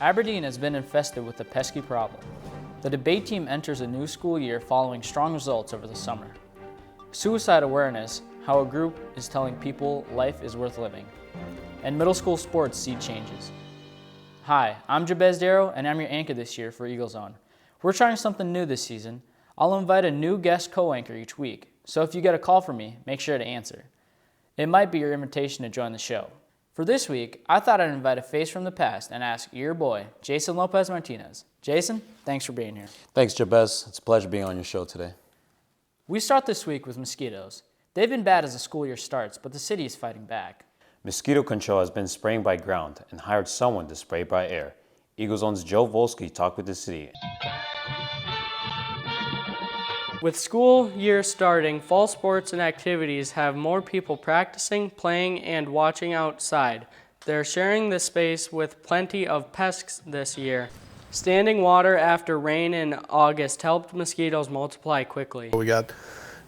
Aberdeen has been infested with a pesky problem. The debate team enters a new school year following strong results over the summer. Suicide awareness, how a group is telling people life is worth living. And middle school sports see changes. Hi, I'm Jabez Darrow, and I'm your anchor this year for Eagle Zone. We're trying something new this season. I'll invite a new guest co-anchor each week, so if you get a call from me, make sure to answer. It might be your invitation to join the show. For this week, I thought I'd invite a face from the past and ask your boy, Jason Lopez Martinez. Jason, thanks for being here. Thanks, Jabez. It's a pleasure being on your show today. We start this week with mosquitoes. They've been bad as the school year starts, but the city is fighting back. Mosquito control has been spraying by ground and hired someone to spray by air. Eagle Zone's Joe Volsky talked with the city. With school year starting, fall sports and activities have more people practicing, playing, and watching outside. They're sharing the space with plenty of pests this year. Standing water after rain in August helped mosquitoes multiply quickly. We got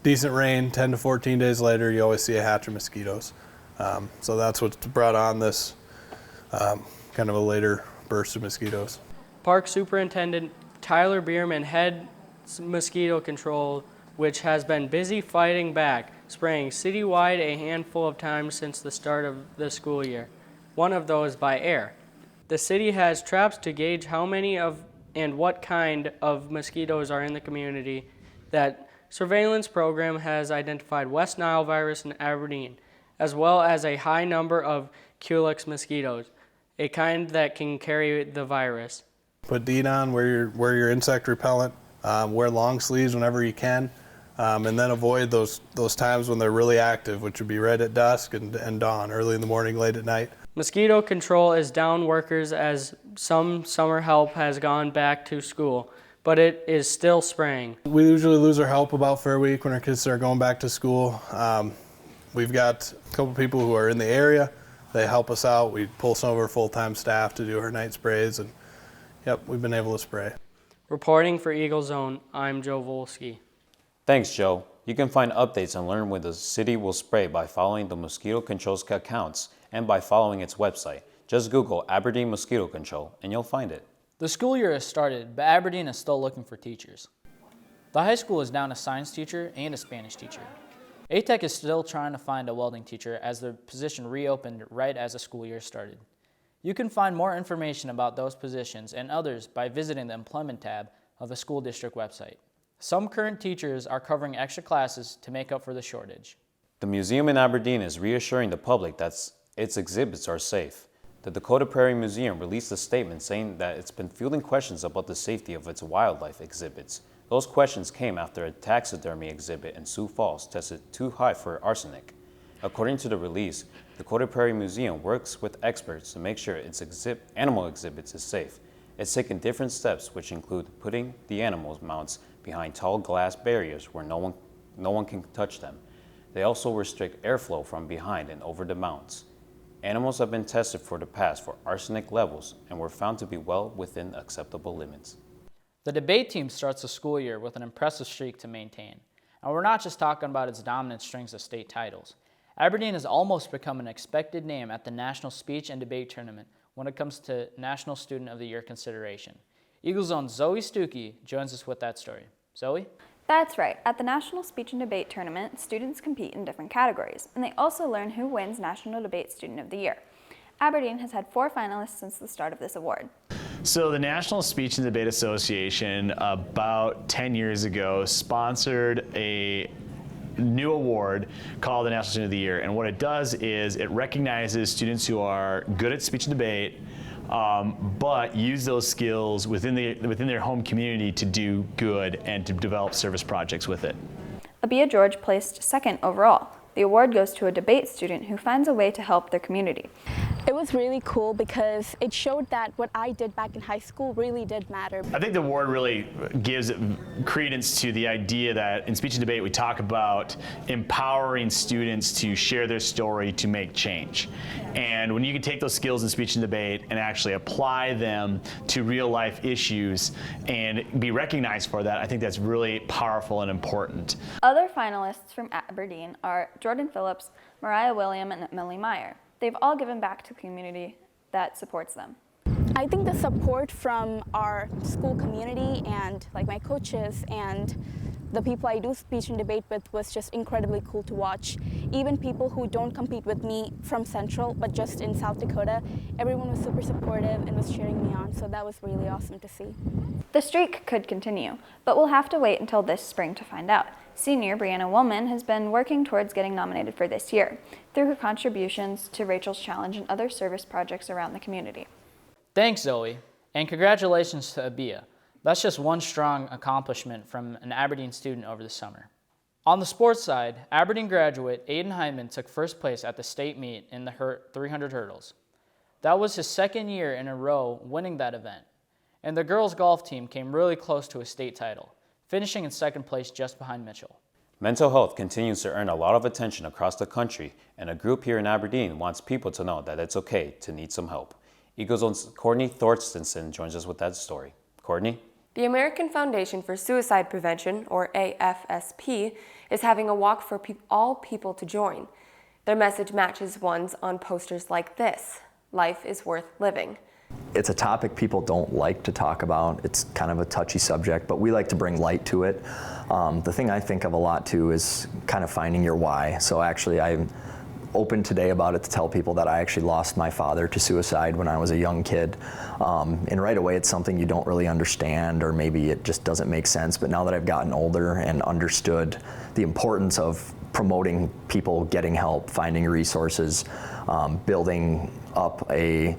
decent rain, 10 to 14 days later, you always see a hatch of mosquitoes. So that's what's brought on this kind of a later burst of mosquitoes. Park Superintendent Tyler Bierman heads mosquito control, which has been busy fighting back, spraying citywide a handful of times since the start of the school year, one of those by air. The city has traps to gauge how many of and what kind of mosquitoes are in the community. That surveillance program has identified West Nile virus in Aberdeen, as well as a high number of Culex mosquitoes, a kind that can carry the virus. Put DEET on, wear your insect repellent, wear long sleeves whenever you can, and then avoid those times when they're really active, which would be right at dusk and dawn, early in the morning, late at night. Mosquito control is down workers as some summer help has gone back to school, but it is still spraying. We usually lose our help about Fair Week when our kids start going back to school. We've got a couple people who are in the area. They help us out. We pull some of our full-time staff to do our night sprays, and yep, we've been able to spray. Reporting for Eagle Zone, I'm Joe Volsky. Thanks, Joe. You can find updates and learn when the city will spray by following the mosquito control's accounts and by following its website. Just Google Aberdeen Mosquito Control and you'll find it. The school year has started, but Aberdeen is still looking for teachers. The high school is down a science teacher and a Spanish teacher. ATEC is still trying to find a welding teacher as the position reopened right as the school year started. You can find more information about those positions and others by visiting the employment tab of the school district website. Some current teachers are covering extra classes to make up for the shortage. The museum in Aberdeen is reassuring the public that its exhibits are safe. The Dakota Prairie Museum released a statement saying that it's been fielding questions about the safety of its wildlife exhibits. Those questions came after a taxidermy exhibit in Sioux Falls tested too high for arsenic. According to the release, the Dakota Prairie Museum works with experts to make sure its animal exhibits is safe. It's taken different steps, which include putting the animal mounts behind tall glass barriers where no one can touch them. They also restrict airflow from behind and over the mounts. Animals have been tested for the past for arsenic levels and were found to be well within acceptable limits. The debate team starts the school year with an impressive streak to maintain. And we're not just talking about its dominant strings of state titles. Aberdeen has almost become an expected name at the National Speech and Debate Tournament when it comes to National Student of the Year consideration. Eagle Zone's Zoe Stuckey joins us with that story. Zoe? That's right. At the National Speech and Debate Tournament, students compete in different categories, and they also learn who wins National Debate Student of the Year. Aberdeen has had 4 finalists since the start of this award. So the National Speech and Debate Association about 10 years ago sponsored a new award called the National Student of the Year, and what it does is it recognizes students who are good at speech and debate, but use those skills within their home community to do good and to develop service projects with it. Abia George placed 2nd overall. The award goes to a debate student who finds a way to help their community. It was really cool because it showed that what I did back in high school really did matter. I think the award really gives credence to the idea that in speech and debate we talk about empowering students to share their story to make change. And when you can take those skills in speech and debate and actually apply them to real life issues and be recognized for that, I think that's really powerful and important. Other finalists from Aberdeen are Jordan Phillips, Mariah William, and Millie Meyer. They've all given back to the community that supports them. I think the support from our school community and like my coaches and the people I do speech and debate with was just incredibly cool to watch. Even people who don't compete with me from Central, but just in South Dakota, everyone was super supportive and was cheering me on, so that was really awesome to see. The streak could continue, but we'll have to wait until this spring to find out. Senior Brianna Woolman has been working towards getting nominated for this year through her contributions to Rachel's Challenge and other service projects around the community. Thanks, Zoe, and congratulations to Abia. That's just one strong accomplishment from an Aberdeen student over the summer. On the sports side, Aberdeen graduate Aiden Hyman took first place at the state meet in the 300 hurdles. That was his second year in a row winning that event, and the girls' golf team came really close to a state title, finishing in second place just behind Mitchell. Mental health continues to earn a lot of attention across the country, and a group here in Aberdeen wants people to know that it's okay to need some help. Eagles' own Courtney Thorstensen joins us with that story. Courtney? The American Foundation for Suicide Prevention, or AFSP, is having a walk for all people to join. Their message matches ones on posters like this: life is worth living. It's a topic people don't like to talk about. It's kind of a touchy subject, but we like to bring light to it. The thing I think of a lot too is kind of finding your why. So actually I'm open today about it to tell people that I actually lost my father to suicide when I was a young kid. And right away it's something you don't really understand, or maybe it just doesn't make sense. But now that I've gotten older and understood the importance of promoting people getting help, finding resources, building up a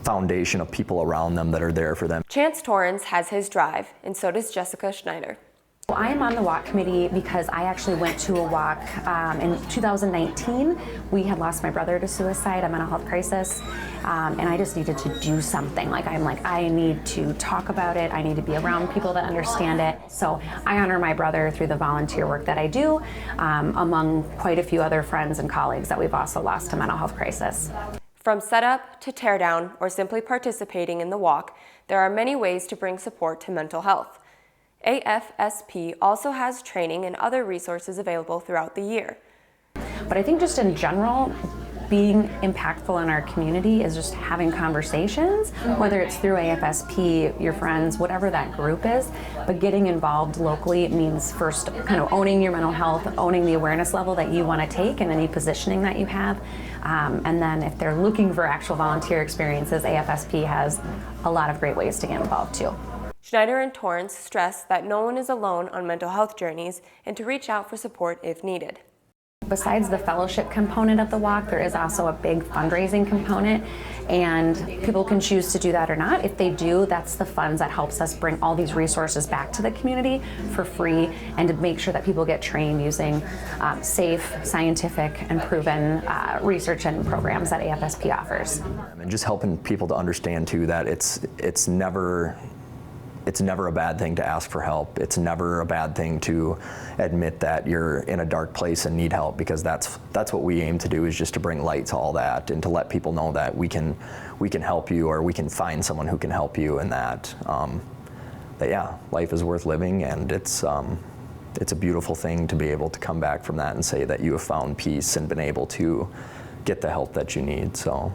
foundation of people around them that are there for them. Chance Torrance has his drive, and so does Jessica Schneider. I am on the walk committee because I actually went to a walk in 2019. We had lost my brother to suicide, a mental health crisis, and I just needed to do something. I need to talk about it. I need to be around people that understand it. So I honor my brother through the volunteer work that I do, among quite a few other friends and colleagues that we've also lost to mental health crisis. From setup to teardown, or simply participating in the walk, there are many ways to bring support to mental health. AFSP also has training and other resources available throughout the year. But I think just in general, being impactful in our community is just having conversations, whether it's through AFSP, your friends, whatever that group is. But getting involved locally means first kind of owning your mental health, owning the awareness level that you want to take and any positioning that you have. And then if they're looking for actual volunteer experiences, AFSP has a lot of great ways to get involved too. Schneider and Torrance stress that no one is alone on mental health journeys and to reach out for support if needed. Besides the fellowship component of the walk, there is also a big fundraising component, and people can choose to do that or not. If they do, that's the funds that helps us bring all these resources back to the community for free, and to make sure that people get trained using safe, scientific, and proven research and programs that AFSP offers. And just helping people to understand too that it's never a bad thing to ask for help. It's never a bad thing to admit that you're in a dark place and need help, because that's what we aim to do, is just to bring light to all that and to let people know that we can help you, or we can find someone who can help you, and that yeah, life is worth living, and it's a beautiful thing to be able to come back from that and say that you have found peace and been able to get the help that you need. So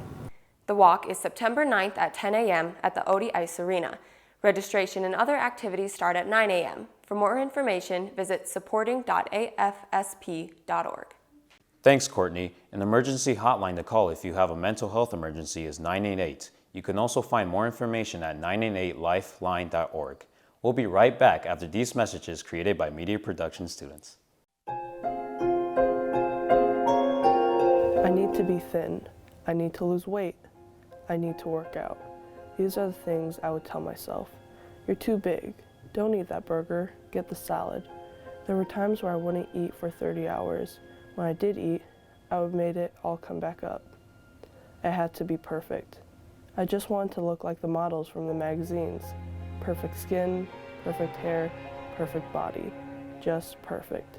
the walk is September 9th at 10 a.m. at the Odie Ice Arena. Registration and other activities start at 9 a.m. For more information, visit supporting.afsp.org. Thanks, Courtney. An emergency hotline to call if you have a mental health emergency is 988. You can also find more information at 988lifeline.org. We'll be right back after these messages created by Media Production students. I need to be thin. I need to lose weight. I need to work out. These are the things I would tell myself. You're too big. Don't eat that burger. Get the salad. There were times where I wouldn't eat for 30 hours. When I did eat, I would make it all come back up. I had to be perfect. I just wanted to look like the models from the magazines. Perfect skin, perfect hair, perfect body. Just perfect.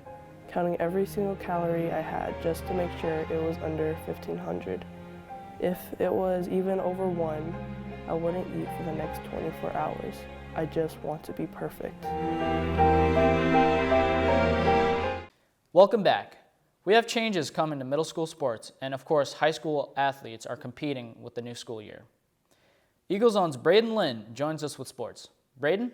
Counting every single calorie I had just to make sure it was under 1,500. If it was even over 1, I wouldn't eat for the next 24 hours. I just want to be perfect. Welcome back. We have changes coming to middle school sports, and of course, high school athletes are competing with the new school year. Eagle Zone's Braden Lynn joins us with sports. Braden?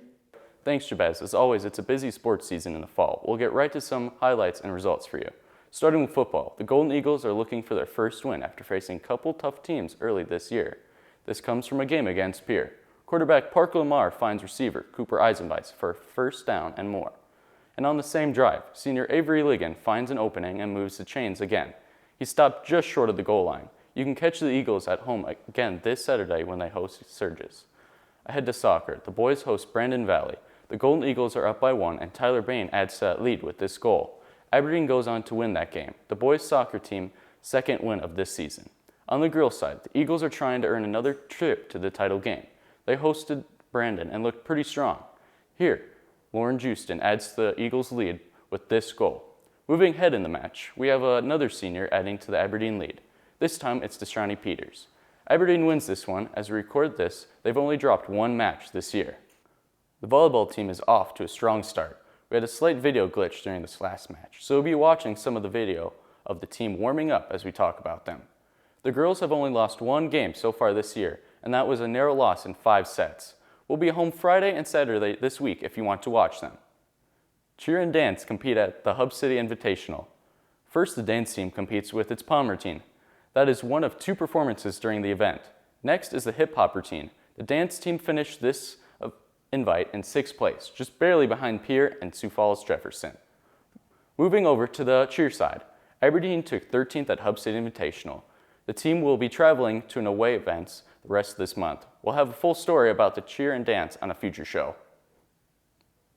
Thanks, Jabez. As always, it's a busy sports season in the fall. We'll get right to some highlights and results for you. Starting with football, the Golden Eagles are looking for their first win after facing a couple tough teams early this year. This comes from a game against Pierre. Quarterback Parker Lamar finds receiver Cooper Eisenbeiss for a first down and more. And on the same drive, senior Avery Ligon finds an opening and moves the chains again. He stopped just short of the goal line. You can catch the Eagles at home again this Saturday when they host Sturgis. Ahead to soccer, the boys host Brandon Valley. The Golden Eagles are up by 1, and Tyler Bain adds to that lead with this goal. Aberdeen goes on to win that game, the boys' soccer team's second win of this season. On the girls' side, the Eagles are trying to earn another trip to the title game. They hosted Brandon and looked pretty strong. Here, Lauren Justin adds to the Eagles' lead with this goal. Moving ahead in the match, we have another senior adding to the Aberdeen lead. This time, it's Deshawnee Peters. Aberdeen wins this one. As we record this, they've only dropped one match this year. The volleyball team is off to a strong start. We had a slight video glitch during this last match, so we'll be watching some of the video of the team warming up as we talk about them. The girls have only lost one game so far this year, and that was a narrow loss in 5 sets. We'll be home Friday and Saturday this week if you want to watch them. Cheer and dance compete at the Hub City Invitational. First, the dance team competes with its pom routine. That is one of 2 performances during the event. Next is the hip hop routine. The dance team finished this invite in 6th place, just barely behind Pierre and Sioux Falls Jefferson. Moving over to the cheer side, Aberdeen took 13th at Hub City Invitational. The team will be traveling to an away events the rest of this month. We'll have a full story about the cheer and dance on a future show.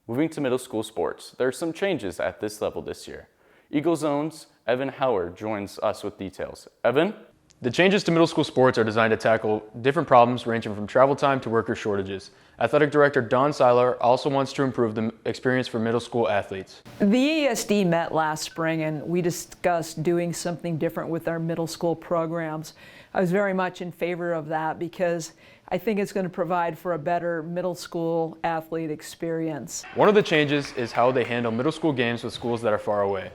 Moving to middle school sports, there are some changes at this level this year. Eagle Zone's Evan Howard joins us with details. Evan? The changes to middle school sports are designed to tackle different problems ranging from travel time to worker shortages. Athletic Director Don Seiler also wants to improve the experience for middle school athletes. The ESD met last spring and we discussed doing something different with our middle school programs. I was very much in favor of that because I think it's going to provide for a better middle school athlete experience. One of the changes is how they handle middle school games with schools that are far away.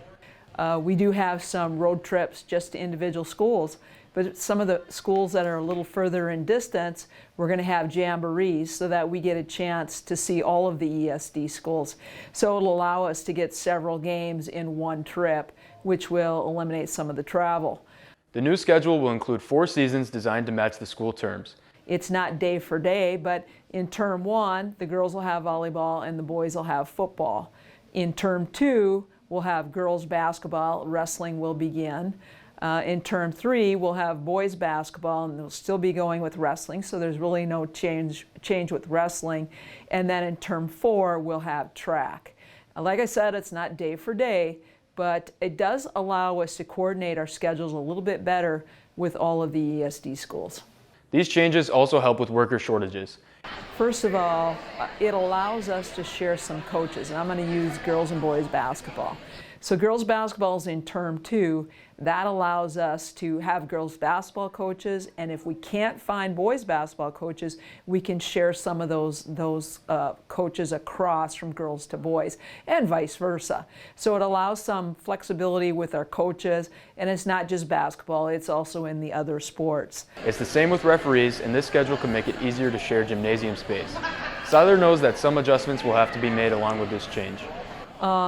We do have some road trips just to individual schools, but some of the schools that are a little further in distance, we're going to have jamborees so that we get a chance to see all of the ESD schools. So it'll allow us to get several games in one trip, which will eliminate some of the travel. The new schedule will include 4 seasons designed to match the school terms. It's not day for day, but in term 1, the girls will have volleyball and the boys will have football. In term 2, we'll have girls basketball, wrestling will begin. In term 3, we'll have boys basketball, and they'll still be going with wrestling, so there's really no change with wrestling. And then in term 4, we'll have track. Like I said, it's not day for day, but it does allow us to coordinate our schedules a little bit better with all of the ESD schools. These changes also help with worker shortages. First of all, it allows us to share some coaches, and I'm going to use girls and boys basketball. So girls basketball is in term 2. That allows us to have girls basketball coaches, and if we can't find boys basketball coaches, we can share some of those coaches across from girls to boys, and vice versa. So it allows some flexibility with our coaches, and it's not just basketball, it's also in the other sports. It's the same with referees, and this schedule can make it easier to share gymnasium space. Seiler knows that some adjustments will have to be made along with this change.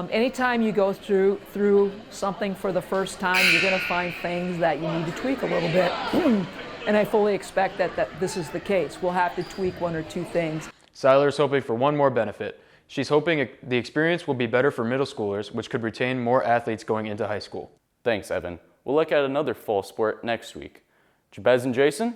Anytime you go through something for the first time, you're going to find things that you need to tweak a little bit. And I fully expect that this is the case. We'll have to tweak 1 or 2 things. Seiler is hoping for one more benefit. She's hoping the experience will be better for middle schoolers, which could retain more athletes going into high school. Thanks, Evan. We'll look at another fall sport next week. Jabez and Jason?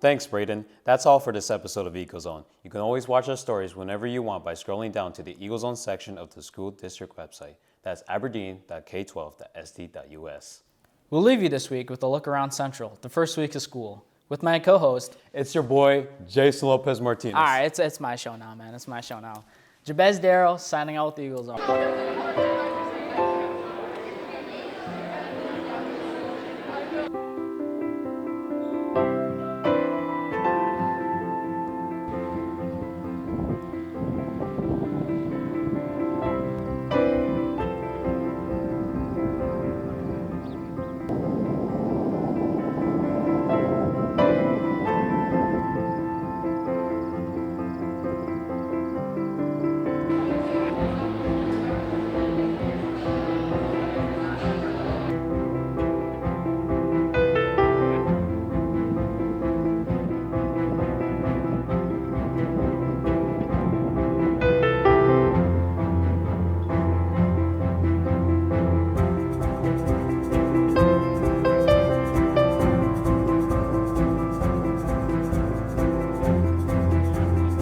Thanks, Braden. That's all for this episode of Eagle Zone. You can always watch our stories whenever you want by scrolling down to the Eagle Zone section of the school district website. That's aberdeen.k12.sd.us. We'll leave you this week with a look around Central, the first week of school, with my co-host. It's your boy, Jason Lopez Martinez. All right, it's my show now, man. It's my show now. Jabez Darrow signing out with the Eagle Zone.